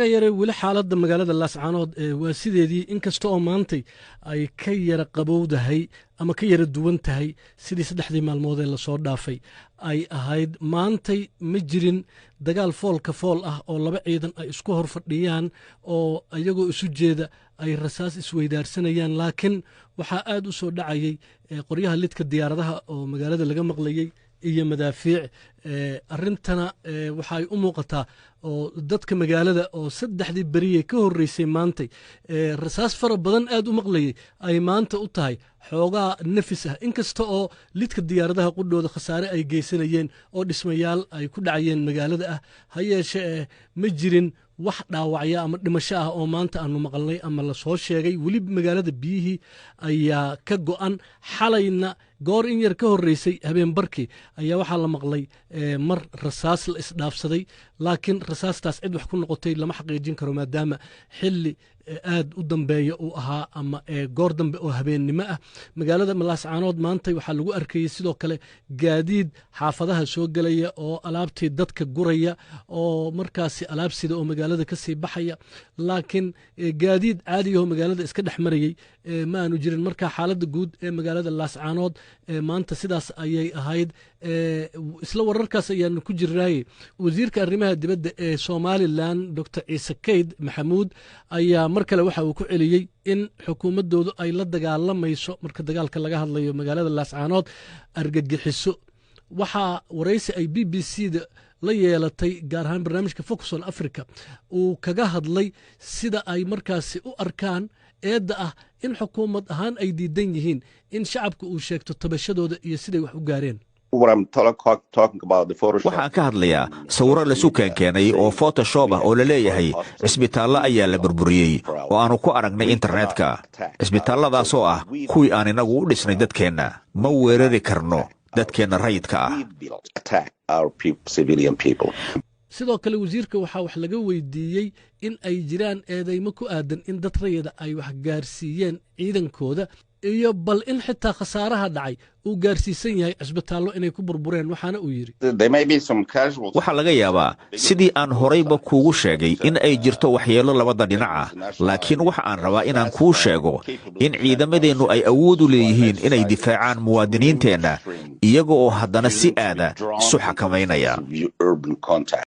yare weli xaaladda magaalada Laascaanood waa sideedii inkasta oo maantay ay ka yara qabowdahay ama ka yara duwan tahay sidii saddexdii maalmood ee la soo dhaafay ay ahayd maantay ma jirin dagaal foolka fool ah oo laba ciidan ay isku hor fadhiyaan oo iyagoo isu jeeda ay rasaas isweydaarsanayaan laakiin waxaa aad u soo dhacayay qoryaha lidka diyaaradaha oo magaalada laga maqlayay iyo madaafiic arintana waxa ay u muuqataa oo dadka magaalada oo saddexdii bariye ka horeysay maantay rasaas fara badan aad u maqlayay ay maanta u tahay xoogaa nafis ah inkasta oo lidka diyaaradaha qudhooda khasaare ay geysanayeen oo dhismayaal ay ku dhacayeen magaalada ah ha yeeshee ma jirin wax dhaawacya ama dhimasho ah oo maanta aanu maqalnay ama la soo sheegay weli magaalada biyihii ayaa ka go'an xalayna goor in yar ka horeysay habeen barkii ayaa waxaa la maqlay mar rasaas la isdhaafsaday laakiin rasaastaas cid wax ku noqotay lama xaqiijin karo maadaama xilli aad u dambeeya uu ahaa ama goor dambe oo habeennimo ah magaalada Laascaanood maanta waxaa lagu arkayay sidoo kale gaadiid xaafadaha soo galaya oo alaabtii dadka guraya oo markaasi alaab sida oo magaalada ka sii baxaya laakiin gaadiid caadi ah oo magaalada iska dhex marayay ma aanu jirin marka xaaladda guud ee magaalada Laascaanood maanta sidaas ayay ahayd isla wararkaas ayaanu ku jirnay wasiirka arrimaha dibadda ee Soomaaliland Dr. Ciise Kayd Maxamuud ayaa mar kale waxa uu ku celiyay in xukuumadoodu ay la dagaalamayso marka dagaalka laga hadlayo magaalada Laascaanood argagixiso waxa waraysi ay BBC-da la yeelatay gaar ahaan barnaamijka Focus on Africa uu kaga hadlay sida ay markaasi u arkaan eedda ah in xukuumad ahaan ay diidan yihiin in shacabka uu sheegto tabashadooda iyo siday wax u gaareen waxaan ka hadlayaa sawiro lasu keenkeenay oo photoshop ah oo la leeyahay cisbitaallo ayaa la burburiyey oo aanu ku aragnay internetka cisbitaalladaasoo ah kuwii aan inagu u dhisnay dadkeenna ma weerari karno dadkeenna rayidka ah sidoo kale wasiirka waxaa wax laga weydiiyey in ay jiraan eedeymo ku aadan in dad rayida ay wax gaarsiiyeen ciidankooda iyo bal in xitaa khasaaraha dhacay uu gaarsiisan yahay cisbitaallo inay ku burbureen waxaana uu yidhi waxaa laga yaabaa sidii aan horayba kuugu sheegay in ay jirto waxyeello labada dhinac ah laakiin waxa aan rabaa inaan kuu sheego in ciidamadeennu ay awood u leeyihiin inay difaacaan muwaadiniinteenna iyaga oo haddana si aada isu xakamaynaya